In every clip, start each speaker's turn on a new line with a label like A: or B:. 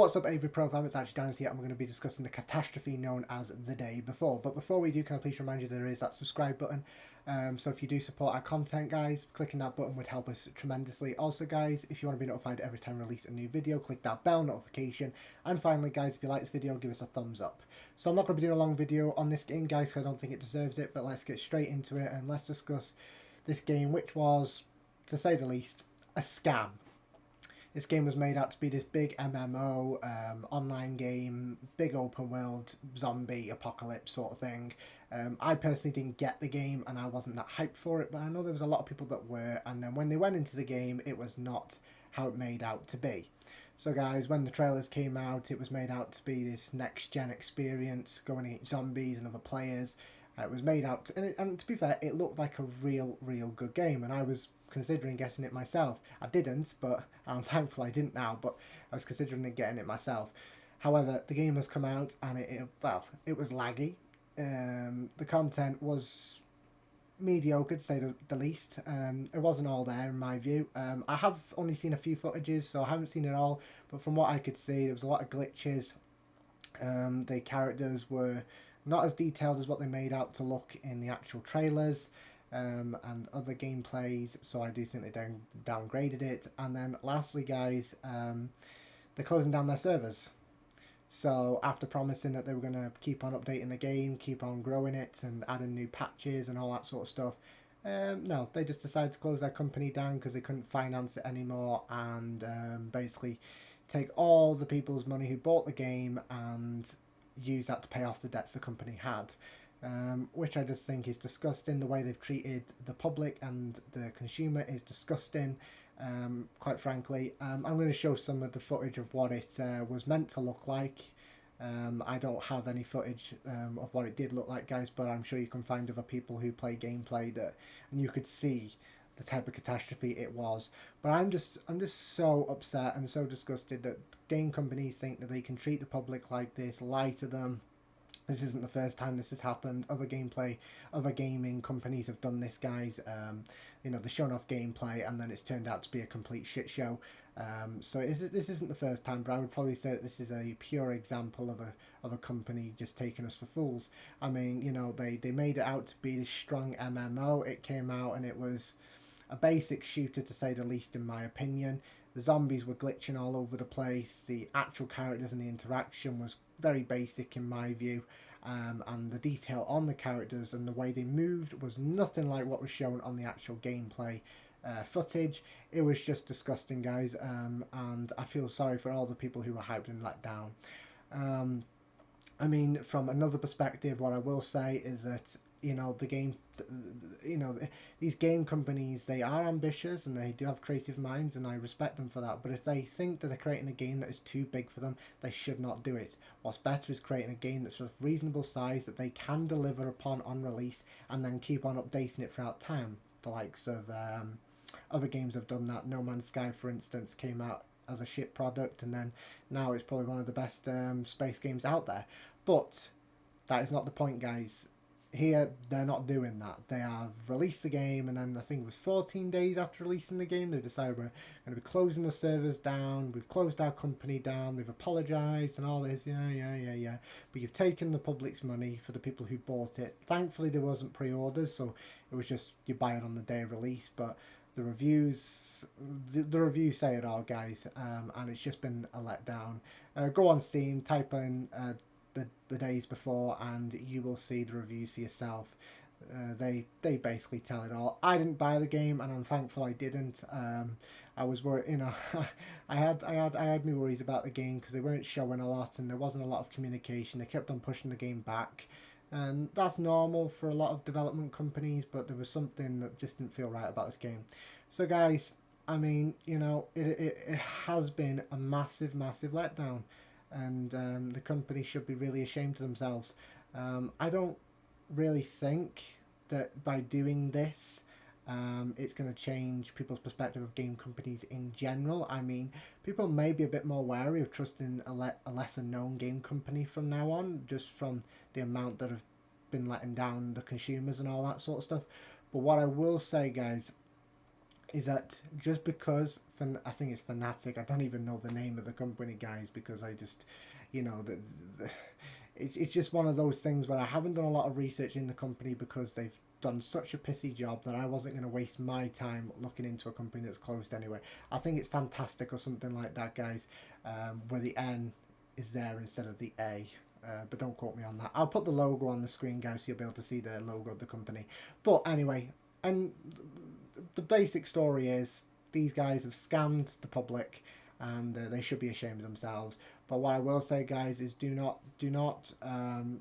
A: what's up, Avery Pro fam? It's actually Dynasty. I'm going to be discussing the catastrophe known as the day before. But before we do, can I please remind you there is that subscribe button. So if you do support our content, guys, clicking that button would help us tremendously. Also, guys, if you want to be notified every time we release a new video, click that bell notification. And finally, guys, if you like this video, give us a thumbs up. So I'm not going to be doing a long video on this game, guys, because I don't think it deserves it. But let's get straight into it and let's discuss this game, which was, to say the least, a scam. This game was made out to be this big MMO, online game, big open world, zombie apocalypse sort of thing. I personally didn't get the game and I wasn't that hyped for it, but I know there was a lot of people that were, and then when they went into the game, it was not how it made out to be. So guys, when the trailers came out, it was made out to be this next-gen experience, going against zombies and other players. It was made out, and to be fair, it looked like a real good game, and I was considering getting it myself. I didn't, but I'm thankful I didn't now, but I was considering getting it myself. However, the game has come out, and it was laggy. The content was mediocre, to say the least. It wasn't all there in my view. I have only seen a few footages, so I haven't seen it all, but from what I could see, there was a lot of glitches. The characters were not as detailed as what they made out to look in the actual trailers and other gameplays, so I do think they downgraded it. And then lastly, guys, they're closing down their servers. So after promising that they were going to keep on updating the game, keep on growing it and adding new patches and all that sort of stuff, no, they just decided to close their company down because they couldn't finance it anymore, and basically take all the people's money who bought the game and use that to pay off the debts the company had, which I just think is disgusting. The way they've treated the public and the consumer is disgusting, quite frankly. I'm going to show some of the footage of what it was meant to look like. I don't have any footage of what it did look like, guys, but I'm sure you can find other people who play gameplay that, and you could see the type of catastrophe it was. But I'm just so upset and so disgusted that game companies think that they can treat the public like this, lie to them. This isn't the first time this has happened. Other gaming companies have done this, guys. They've shown off gameplay and then it's turned out to be a complete shit show. So this isn't the first time, but I would probably say that this is a pure example of a company just taking us for fools. I mean, they made it out to be this strong MMO. It came out and it was a basic shooter, to say the least, in my opinion. The zombies were glitching all over the place. The actual characters and the interaction was very basic in my view. And the detail on the characters and the way they moved was nothing like what was shown on the actual gameplay footage. It was just disgusting, guys. And I feel sorry for all the people who were hyped and let down. I mean, from another perspective, what I will say is that the game, these game companies, they are ambitious and they do have creative minds, and I respect them for that. But if they think that they're creating a game that is too big for them, they should not do it. What's better is creating a game that's of reasonable size that they can deliver upon on release, and then keep on updating it throughout time. The likes of other games have done that. No Man's Sky, for instance, came out as a shit product, and then now it's probably one of the best space games out there. But that is not the point, guys. Here, they're not doing that. They have released the game, and then I think it was 14 days after releasing the game, they decided we're going to be closing the servers down, we've closed our company down, they've apologised and all this, yeah. But you've taken the public's money for the people who bought it. Thankfully, there wasn't pre-orders, so it was just you buy it on the day of release, but the reviews say it all, guys, and it's just been a letdown. Go on Steam, type in the days before, and you will see the reviews for yourself. They basically tell it all. I didn't buy the game, and I'm thankful I didn't. I was worried, I had my worries about the game because they weren't showing a lot, and there wasn't a lot of communication. They kept on pushing the game back, and that's normal for a lot of development companies. But there was something that just didn't feel right about this game. So, guys, I mean, it has been a massive letdown. And the company should be really ashamed of themselves. I don't really think that by doing this, it's going to change people's perspective of game companies in general. I mean, people may be a bit more wary of trusting a lesser known game company from now on, just from the amount that have been letting down the consumers and all that sort of stuff. But what I will say, guys, is that just because I think it's Fanatic. I don't even know the name of the company, guys, because I just, the it's just one of those things where I haven't done a lot of research in the company because they've done such a pissy job that I wasn't going to waste my time looking into a company that's closed anyway. I think it's fantastic or something like that, guys, where the N is there instead of the A. But don't quote me on that. I'll put the logo on the screen, guys, so you'll be able to see the logo of the company. But anyway, and the basic story is these guys have scammed the public, and they should be ashamed of themselves. But what I will say, guys, is do not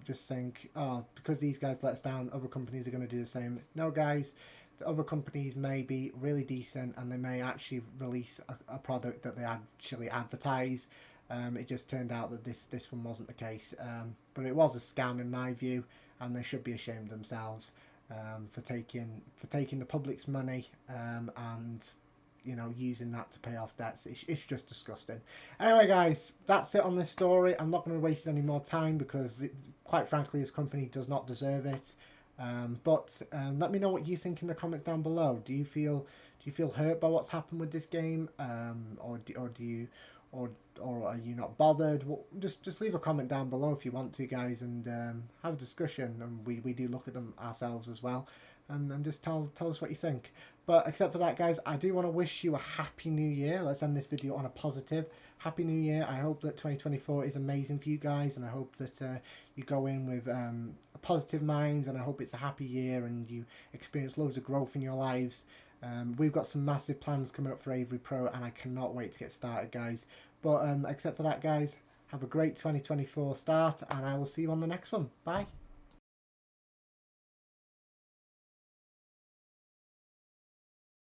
A: just think, oh, because these guys let us down, other companies are going to do the same. No, guys, the other companies may be really decent and they may actually release a product that they actually advertise. It just turned out that this one wasn't the case, but it was a scam in my view, and they should be ashamed of themselves for taking the public's money and using that to pay off debts. It's just disgusting. Anyway, guys, that's it on this story. I'm not going to waste any more time because, quite frankly, this company does not deserve it. But let me know what you think in the comments down below. Do you feel hurt by what's happened with this game, or do you, or are you not bothered? Well, just leave a comment down below if you want to, guys, and have a discussion. And we do look at them ourselves as well, and just tell us what you think. But except for that, guys, I do want to wish you a happy new year. Let's end this video on a positive. Happy new year. I hope that 2024 is amazing for you guys, and I hope that you go in with a positive mind, and I hope it's a happy year and you experience loads of growth in your lives. We've got some massive plans coming up for Avery Pro, and I cannot wait to get started, guys. But except for that, guys, have a great 2024 start, and I will see you on the next one. Bye.